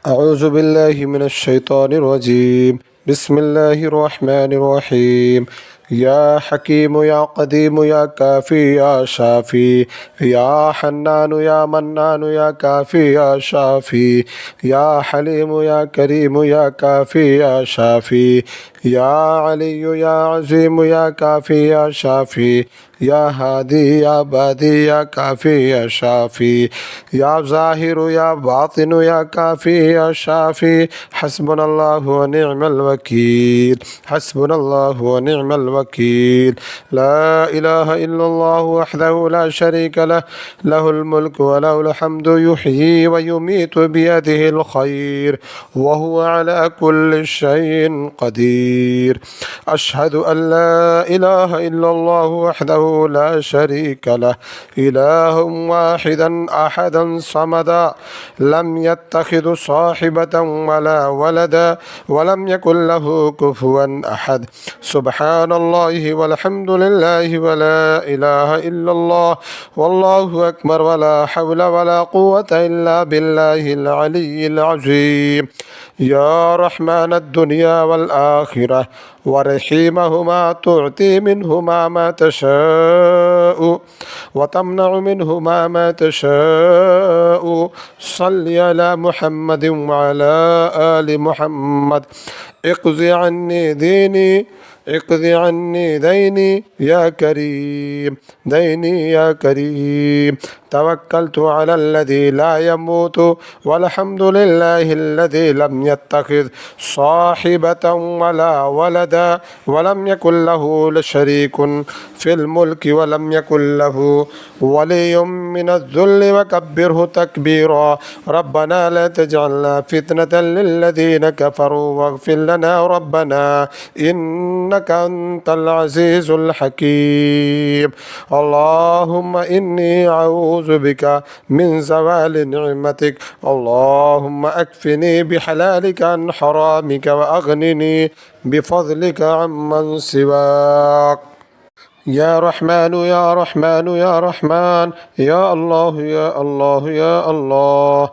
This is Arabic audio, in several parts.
أعوذ بالله من الشيطان الرجيم. بسم الله الرحمن الرحيم. يا حكيم يا قديم يا كافي يا شافي، يا حنان يا منان يا كافي يا شافي، يا حليم يا كريم يا كافي يا شافي، يا علي يا عظيم يا كافي يا شافي، يا هادي يا بادي يا كافي يا شافي، يا ظاهر يا باطن يا كافي يا شافي. حسبنا الله ونعم الوكيل، حسبنا الله ونعم الوكيل. لا إله إلا الله وحده لا شريك له، له الملك وله الحمد، يحيي ويميت بيده الخير وهو على كل شيء قدير. أشهد أن لا إله إلا الله وحده لا شريك له، إله واحدا أحدا صمدا، لم يتخذ صاحبة ولا ولدا، ولم يكن له كفوا أحد. سبحان الله والحمد لله ولا إله إلا الله والله أكبر، ولا حول ولا قوة إلا بالله العلي العظيم. يا رحمن الدنيا والآخرة ورحيمهما، تعطي منهما ما تشاء وتمنع منهما ما تشاء. صل على محمد وعلى آل محمد. اقض عني ديني، اقض عني ديني يا كريم، ديني يا كريم. توكلت على الذي لا يموت، والحمد لله الذي لم يتخذ صاحبة ولا ولدا، ولم يكن له شريك في الملك، ولم يكن له ولي من الذل، وكبره تكبيرا. ربنا لا تجعلنا فتنة للذين كفروا، واغفر لنا ربنا إنك أنت العزيز الحكيم. اللهم إني أعوذ بك من زوال نعمتك، اللهم أكفني بحلالك عن حرامك، وأغنني بفضلك عمن سواك. يا رحمن يا رحمن يا رحمن، يا الله يا الله يا الله.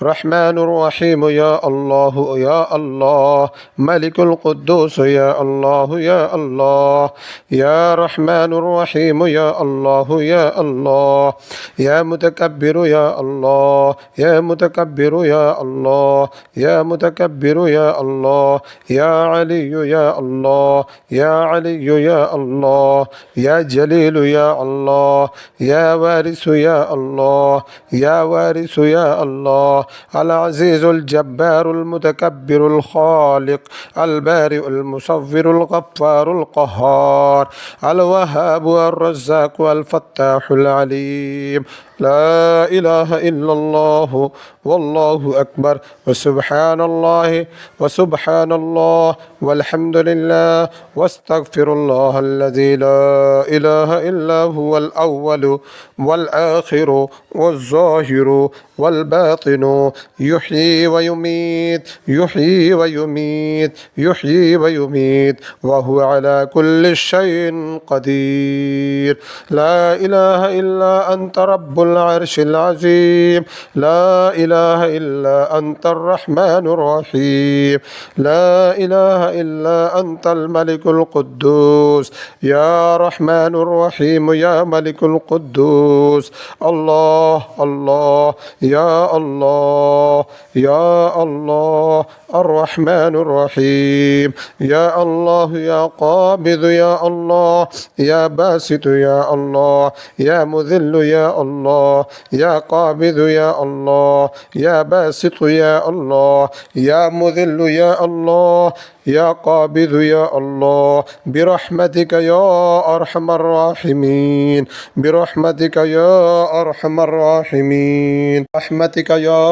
رحمن الرحيم يا الله يا الله. ملك القدوس يا الله يا الله. يا رحمن الرحيم يا الله يا الله. يا متكبر يا الله، يا متكبر يا الله، يا متكبر يا الله. يا علي يا الله، يا علي يا الله. يا جليل يا الله، يا وارث يا الله، يا وارث يا الله. العزيز الجبار المتكبر الخالق البارئ المصور الغفار القهار الوهاب الرزاق الفتاح العليم. لا إله إلا الله والله أكبر، وسبحان الله وسبحان الله والحمد لله، واستغفر الله الذي لا إله إلا هو الأول والآخر والظاهر والباطن، يحيي ويميت، يحيي ويميت، يحيي ويميت، وهو على كل شيء قدير. لا إله إلا أنت رب العرش العظيم، لا إله إلا أنت الرحمن الرحيم، لا إله إلا أنت الملك القدوس. يا رحمن الرحيم يا ملك القدوس. الله الله يا الله يا الله. الرحمن الرحيم. يا الله يا قابض يا الله، يا باسط يا الله، يا مذل يا الله، يا قابض يا الله، يا باسط يا الله، يا مذل يا الله، يا قابض يا الله. برحمتك يا أرحم الراحمين، برحمتك يا أرحم الراحمين، برحمتك يا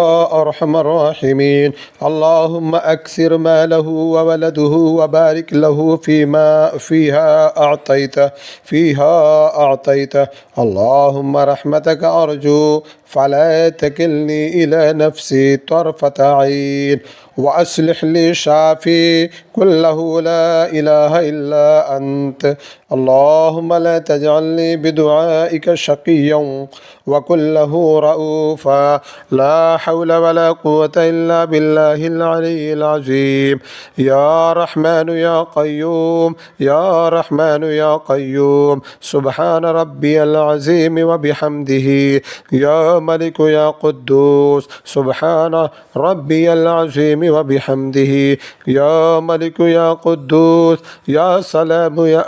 أرحم الراحمين. اللهم أكثر ماله وولده، وبارك له فيها أعطيته، فيها أعطيته. اللهم رحمتك أرجو، فلا تكلني إلى نفسي طرفة عين، وأصلح لي شافي كله لا إله إلا أنت. اللهم لا تجعلني بدعائك شقيا وكله رؤوفا. لا حول ولا قوة إلا بالله العلي العظيم. يا رحمن يا قيوم، يا رحمن يا قيوم، سبحان ربي العظيم وبحمده. يا ملك يا قدوس، سبحان ربي العظيم وبحمده. يا ملك يا قدوس، يا سلام يا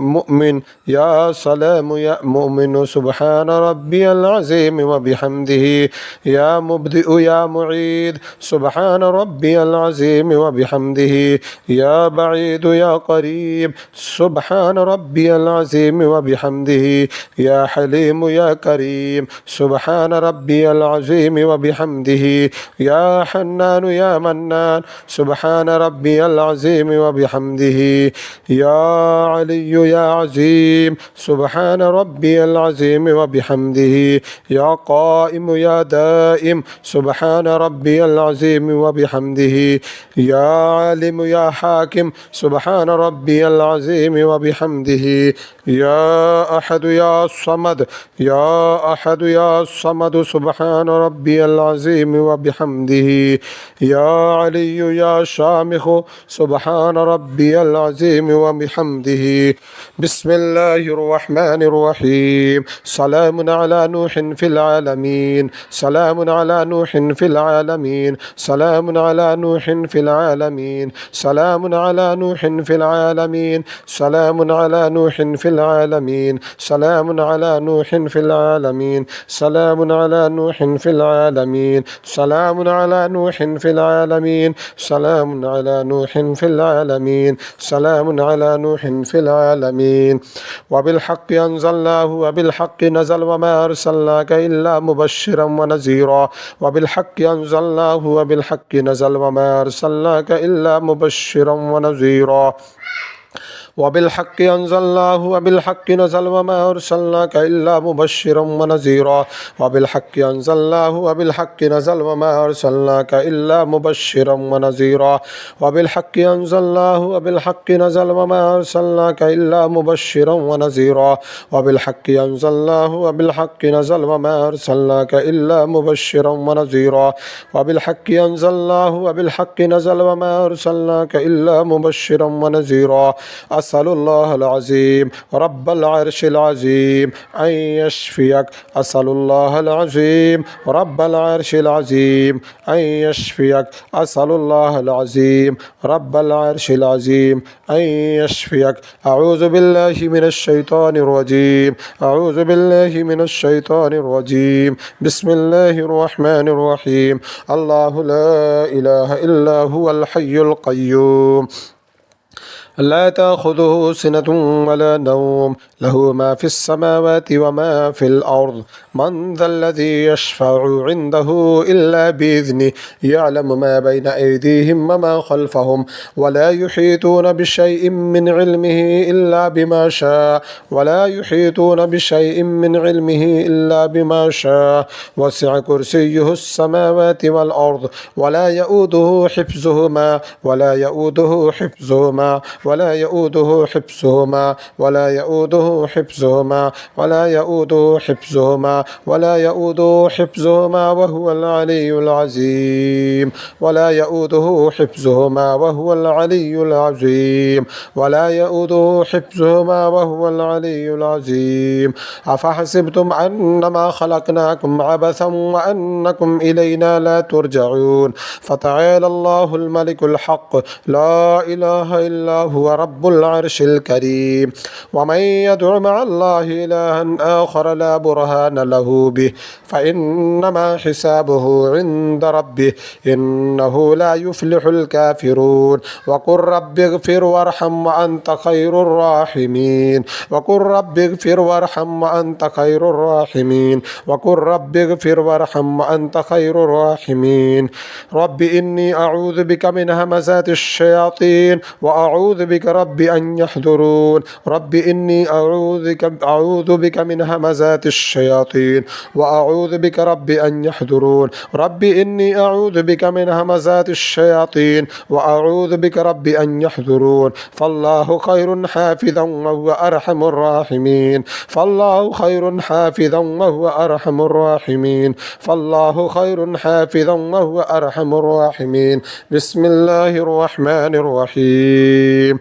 مؤمن، يا سلام يا مؤمن، سبحان ربي العظيم وبحمده. يا مبدئ يا معيد، سبحان ربي العظيم وبحمده. يا بعيد يا قريب، سبحان ربي العظيم وبحمده. يا حليم يا كريم، سبحان ربي العظيم وبحمده. يا حنان يا منان، سبحان ربي العظيم وبحمده. يا علي يا عظيم، سبحان ربي العظيم وبحمده. يا قائم يا دائم، سبحان ربي العظيم وبحمده. يا عالم يا حاكم، سبحان ربي العظيم وبحمده. يا أحد يا صمد، يا أحد يا الصمد، سبحان ربي العظيم وبحمده. يا علي يا شامخ، سبحان ربي العظيم وبحمده. بسم الله الرحمن الرحيم. سلام على نوح في العالمين، سلام على نوح في العالمين، سلام على نوح في العالمين، سلام على نوح في العالمين، سلام على نوح في العالمين، سلام على نوح في العالمين، سلام على نوح في العالمين، سلام على نوح في العالمين، سلام على نوح في العالمين، سلام على نوح في العالمين. وبالحق أنزلناه وبالحق نزل وما أرسلناك إلا مبشرا ونذيرا. وبالحق أنزلناه وبالحق نزل وما أرسلناك إلا مبشرا ونذيرا. وبالحق أنزلناه وبالحق نزل وما أرسلناك إلا مبشرا ونذيرا. وبالحق أنزلناه وبالحق نزل وما أرسلناك إلا مبشرا ونذيرا. وبالحق أنزلناه وبالحق نزل وما أرسلناك إلا مبشرا ونذيرا. وبالحق أنزلناه وبالحق نزل وما أرسلناك إلا مبشرا ونذيرا. وبالحق أنزلناه وبالحق نزل وما أرسلناك إلا مبشرا ونذيرا. أسأل الله العظيم رب العرش العظيم أن يشفيك. أسأل الله العظيم رب العرش العظيم أن يشفيك. أسأل الله العظيم رب العرش العظيم أن يشفيك. أعوذ بالله من الشيطان الرجيم، أعوذ بالله من الشيطان الرجيم. بسم الله الرحمن الرحيم. الله لا إله إلا هو الحي القيوم، لا تأخذه سنة ولا نوم، له ما في السماوات وما في الأرض. من ذا الذي يشفع عنده إلا بإذنه، يعلم ما بين أيديهم وما خلفهم، ولا يحيطون بشيء من علمه إلا بما شاء، ولا يحيطون بشيء من علمه إلا بما شاء. وسع كرسيه السماوات والأرض، ولا يؤوده حفظهما، ولا يؤوده حفظهما، ولا يؤوده حفظهما، ولا يؤوده حفظهما، ولا يؤوده حفظهما، ولا يؤوده حفظهما وهو العلي العظيم. ولا يؤوده حفظهما وهو العلي العظيم. ولا يؤوده حفظهما وهو العلي العظيم. أفحسبتم أنما خلقناكم عبثا وأنكم إلينا لا ترجعون. فتعالى الله الملك الحق، لا إله إلا هو رب العرش الكريم. ومن يدع مع الله إلها آخر لا برهان له به فإنما حسابه عند ربه، إنه لا يفلح الكافرون. وقل رب اغفر وارحم وأنت خير الراحمين. وقل رب اغفر وارحم وأنت خير الراحمين. وقل رب اغفر وارحم وأنت خير الراحمين. رب إني أعوذ بك من همزات الشياطين وأعوذ بك رب أن يحضرون رب إني أعوذ بك من همزات الشياطين وأعوذ بك رب أن يحضرون رب إني أعوذ بك من همزات الشياطين وأعوذ بك رب أن يحضرون فالله خير حافظا وهو أرحم الراحمين فالله خير حافظا وهو أرحم الراحمين فالله خير حافظا وهو أرحم الراحمين بسم الله الرحمن الرحيم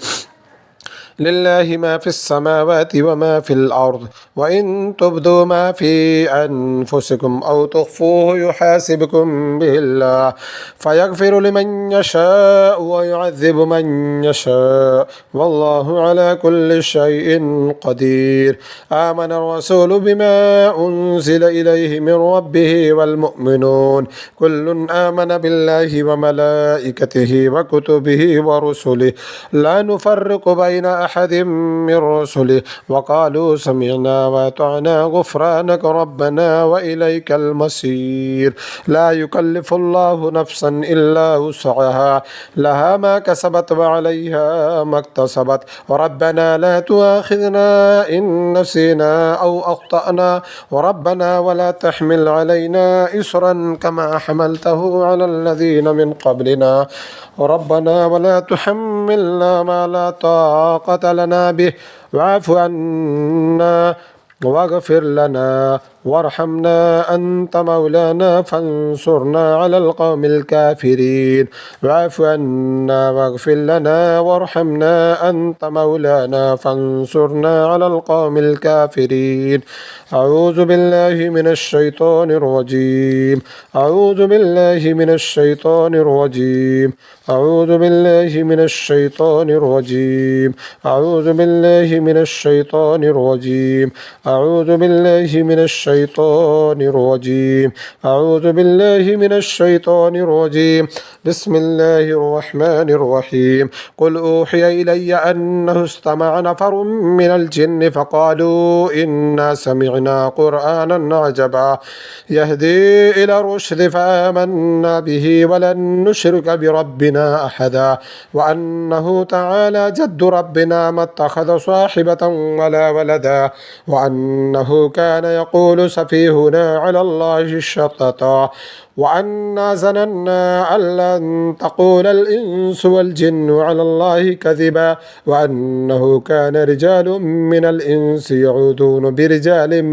لله ما في السماوات وما في الأرض وإن تبدوا ما في أنفسكم أو تخفوه يحاسبكم به الله فيغفر لمن يشاء ويعذب من يشاء والله على كل شيء قدير آمن الرسول بما أنزل إليه من ربه والمؤمنون كل آمن بالله وملائكته وكتبه ورسله لا نفرق بين أحد من رسله وقالوا سمعنا وأطعنا غفرانك ربنا وإليك المصير لا يكلف الله نفسا إلا وسعها لها ما كسبت وعليها ما اكتسبت ربنا لا تؤاخذنا إن نسينا أو أخطأنا وربنا ولا تحمل علينا إصرا كما حملته على الذين من قبلنا ربنا ولا تحملنا ما لا طاقة لنا به واعف عنا واغفر لنا وارحمنا أنت مولانا فانصرنا على القوم الكافرين واعف عنا واغفر لنا وارحمنا أنت مولانا فانصرنا على القوم الكافرين أعوذ بالله من الشيطان الرجيم أعوذ بالله من الشيطان الرجيم أعوذ بالله من الشيطان الرجيم أعوذ بالله من الشيطان الرجيم أعوذ بالله من الشيطان الرجيم أعوذ بالله من الشيطان الرجيم بسم الله الرحمن الرحيم قل أوحي إلي أنه استمع نفر من الجن فقالوا إنا سمعنا قرآنا عجبا يهدي إلى الرشد فآمنا به ولن نشرك بربنا أحدا وأنه تعالى جد ربنا ما اتخذ صاحبة ولا ولدا وأنه كان يقول سفيهنا على الله الشططا وأنا ظننا أن لن تقول الإنس والجن على الله كذبا وأنه كان رجال من الإنس يعوذون برجال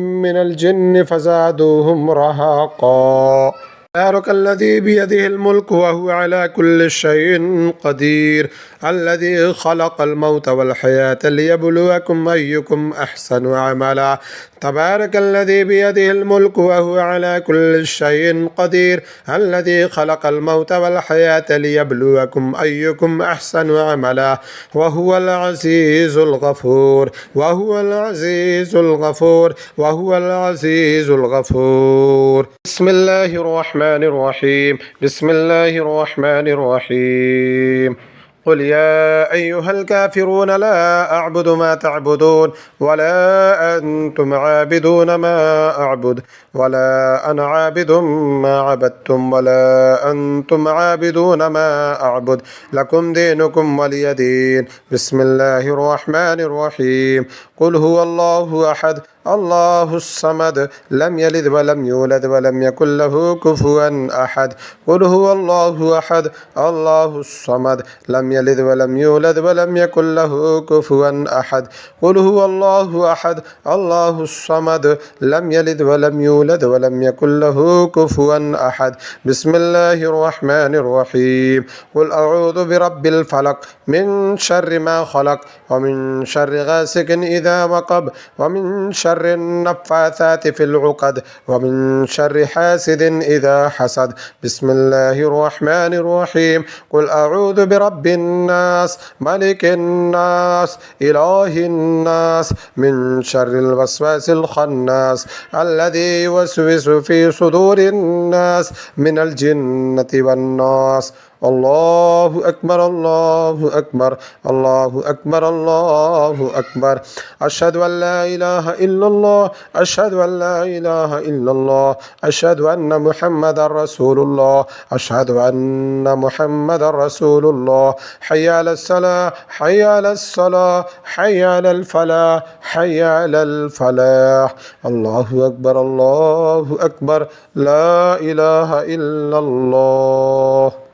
من الجن فزادوهم رهقا تبارك الذي بيده الملك وهو على كل شيء قدير الذي خلق الموت والحياة ليبلوكم أيكم أحسن عملا تبارك الذي بيده الملك وهو على كل شيء قدير الذي خلق الموت والحياة ليبلوكم أيكم أحسن عملا وهو العزيز الغفور بسم الله الرحمن الرحيم بسم الله الرحمن الرحيم قل يا أيها الكافرون لا أعبد ما تعبدون ولا أنتم عابدون ما أعبد ولا أنا عابد ما عبدتم ولا أنتم عابدون ما أعبد لكم دينكم ولي دين بسم الله الرحمن الرحيم قل هو الله أحد الله الصمد لم يلد ولم يولد ولم يكن له كفوا أحد قل هو الله أحد الله الصمد لم يلد ولم يولد ولم يكن له كفوا أحد قل هو الله أحد الله الصمد لم يلد ولم يولد ولم يكن له كفوا أحد بسم الله الرحمن الرحيم قل أعوذ برب الفلق من شر ما خلق ومن شر غاسق إذا وقب ومن شر النفاثات في العقد ومن شر حاسد إذا حسد بسم الله الرحمن الرحيم قل أعوذ برب الناس ملك الناس إله الناس من شر الوسواس الخناس الذي يوسوس في صدور الناس من الجنة والناس الله أكبر الله أكبر الله أكبر الله أكبر. أشهد أن لا إله إلا الله أشهد أن لا إله إلا الله أشهد أن محمد رسول الله أشهد أن محمد رسول الله. حي على الصلاة حي على الصلاة حي على الفلاح حي على الفلاح. الله أكبر الله أكبر لا إله إلا الله.